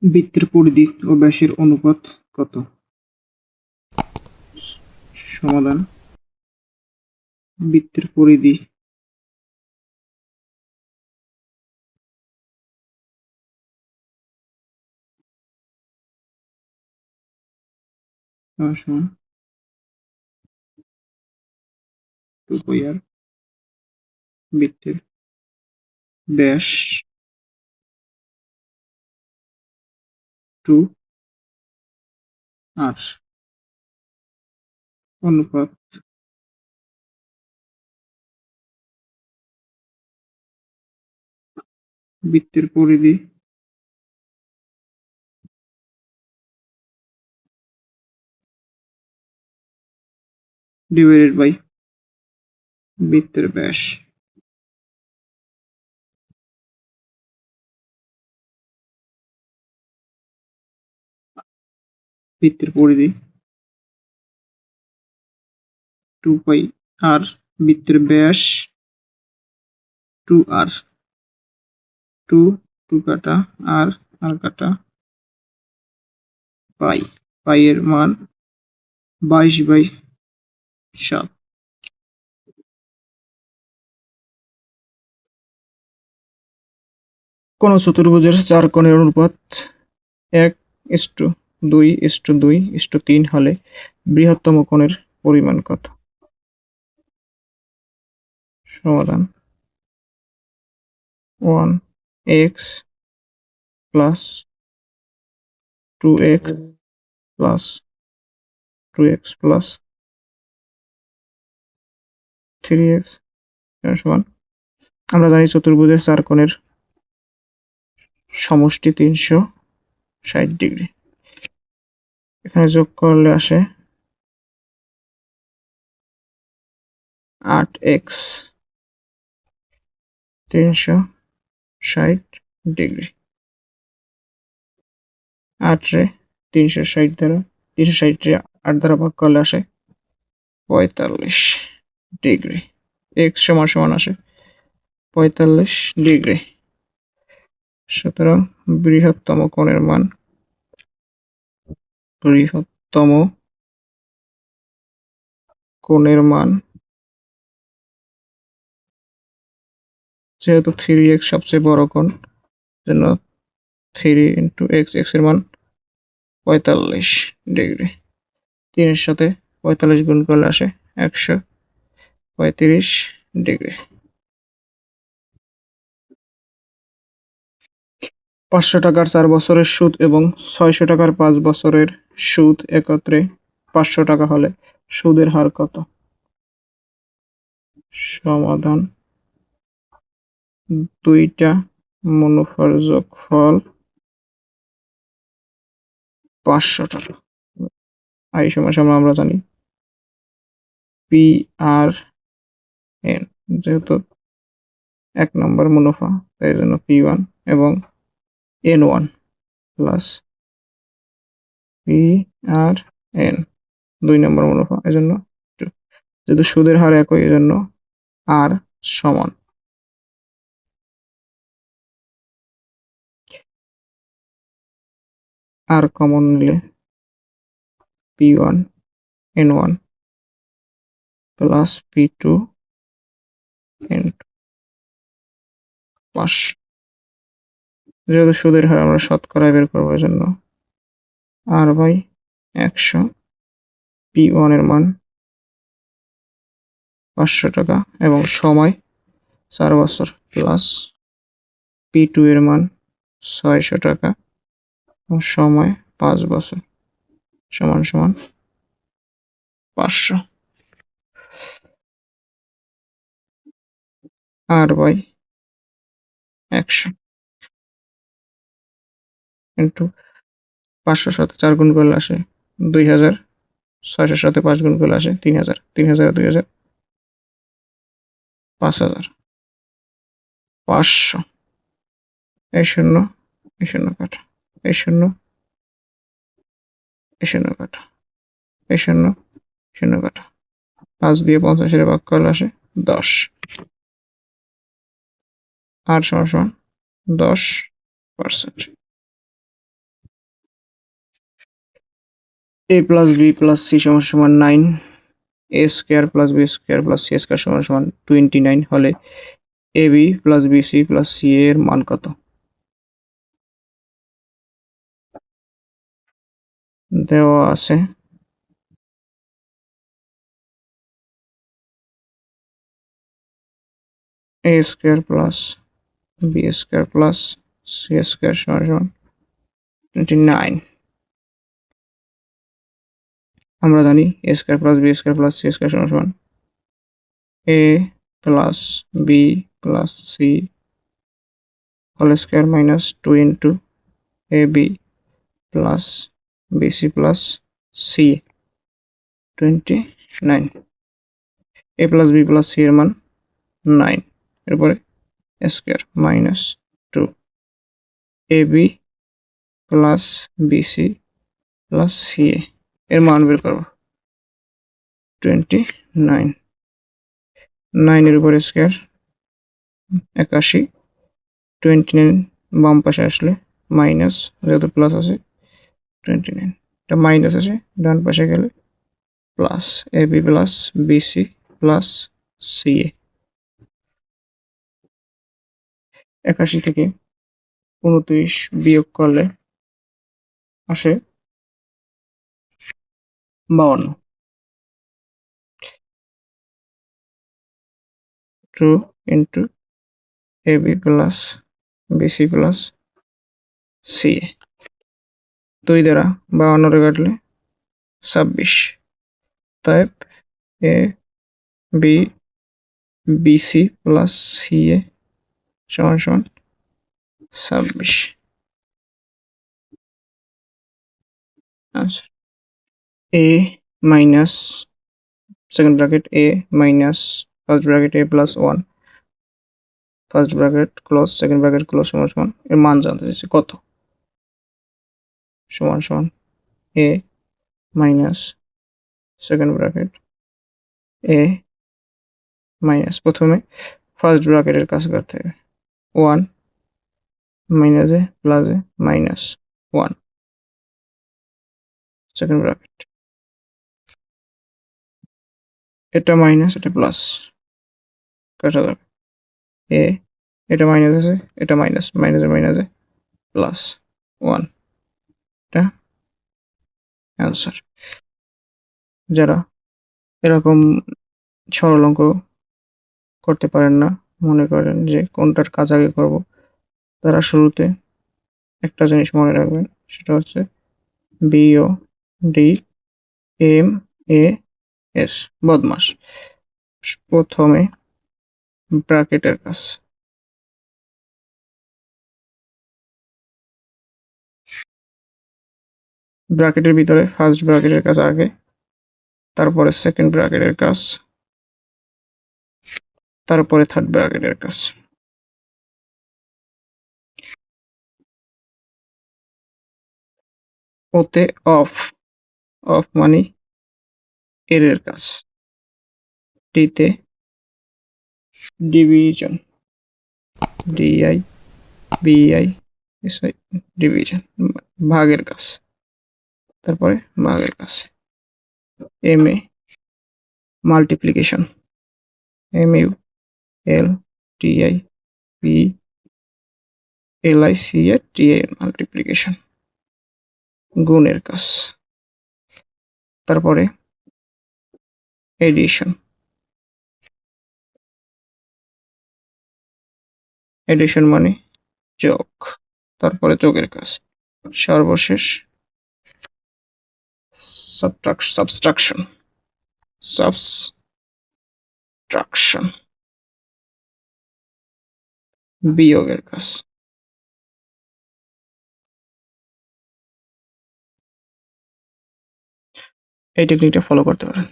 বৃত্তের পরিধি ও ব্যাসের অনুপাত কত? সমাধান: বৃত্তের পরিধি সমান 2πr, বৃত্তের ব্যাস 2r, অনুপাত বৃত্তের পরিধি ডিভাইডেড বাই বৃত্তের ব্যাস। বৃত্তের পরিধি 2πr, বৃত্তের ব্যাস 2r, 2 কাটা r কাটা পাই, পাই এর মান 22/7। কোন চতুর্ভুজের 4 কোণের অনুপাত 1:2:2:3 হলে বৃহত্তম কোণের পরিমাণ কত? সমাধান: 1x plus 2x plus 2x plus 3x সমান, আমরা জানি চতুর্ভুজের 4 কোণের সমষ্টি 360 ডিগ্রি। এখানে যোগ করলে আসে 8x 360 ডিগ্রি। 8 রে 360 রে 8 দ্বারা ভাগ করলে আসে 45 ডিগ্রি। x সমান আসে 45 ডিগ্রি। সুতরাং বৃহত্তম কোণের মান, যেহেতু 3x সবচেয়ে বড় কোণ, জন্য 3 × x, x এর মান 45 ডিগ্রি। 3 এর সাথে 45 গুণ করলে আসে 135 ডিগ্রি। 500 টাকার 4 বছরের সুদ এবং 600 টাকার 5 বছরের সুদ একত্রে 500 টাকা হলে সুদের হার কত? সমাধান: দুইটা মুনাফার যোগফল 500 টাকা। আই সমান আমরা জানি PRN, যেহেতু 1 নম্বর মুনাফা তাই জন্য P1 এবং N1 প্লাস PRN 2 নম্বর মুনাফা, এজন্য যেহেতু সুদের হার একই এজন্য R সমান R কমন নিলে P1 N1 plus P2 N2 500। যেহেতু সুদের হার আমরা শতকরা বের করবো জন্য R/100, P1 এর মান 500 টাকা এবং সময় 4 বছর প্লাস P2 এর মান 600 টাকা এবং সময় 5 বছর সমান 500। R/100 ইন্টু 500 সাথে 4 গুণ করলে আসে 2000, 600 সাথে 5 গুণ করলে আসে 3000, 3000 2000 5000, 500। এই শূন্য কাটা, এই শূন্য কাটা, এই শূন্য কাটা, 5 দিয়ে 50 এর ভাগ করলে আসে 10। R সমান 10%। a plus B plus C সমান সমান 9, a square plus B square plus C square সমান সমান 29 হলে A B plus B C plus C এর মান কত? দেওয়া আছে a square plus B square plus C square সমান সমান 29। আমরা জানি a square plus B square plus C square সমান সমান a plus B plus C whole square minus 2 into A B plus BC plus C 29। A plus B plus C এর মান 9, এরপরে square minus 2 A B plus BC plus C এর মান বের করবো 29। 9 এর উপরে স্কোয়ার 81, 29 বাম পাশে আসলে মাইনাস, যেহেতু প্লাস আছে 29, এটা মাইনাস আছে ডান পাশে গেলে plus A B plus BC plus C A. 81 থেকে 29 বিয়োগ করলে আসে 52। 2 into A B plus BC plus C A, 2 দ্বারা 52 কাটলে 26, তাই A B BC plus C A সমান সমান 26 answer. A minus second bracket A minus first bracket A plus 1 first bracket close second bracket close সমান সমান এর মান জানতে চাইছে কত? সমান সমান এ minus second bracket A minus, প্রথমে ফার্স্ট ব্র্যাকেটের কাছে করতে হবে 1 মাইনাস এ প্লাস এ মাইনাস 1 সেকেন্ড ব্র্যাকেট, এটা মাইনাস এটা প্লাস কাটা যাবে, এ এটা মাইনাস আছে এটা মাইনাস, মাইনাসে মাইনাসে প্লাস 1, এটা অ্যান্সার। যারা এরকম সরল অঙ্ক করতে পারেন না, মনে করেন যে কোনটার কাজ আগে করব, তারা শুরুতে একটা জিনিস মনে রাখবেন, সেটা হচ্ছে BO D M A S, বদমাস। প্রথমে ব্র্যাকেটের কাজ, ব্র্যাকেটের ভিতরে ফার্স্ট ব্র্যাকেটের কাজ আগে, তারপরে সেকেন্ড ব্র্যাকেটের কাজ, তারপরে থার্ড ব্র্যাকেটের কাজ। ওতে অফ, অফ মানে এর কাজ। ডিতে division, DI VI SI division ভাগের কাজ, তারপরে ভাগের কাজ। M A multiplication, M U L TI P L I C A TI multiplication গুণের কাজ। তারপরে এডিশন, এডিশন মানে যোগ, তারপরে যোগের কাজ। সর্বশেষ সাবট্রাকশন, সাবট্রাকশন বিয়োগের কাজ। এই টেকনিকটা ফলো করতে পারেন।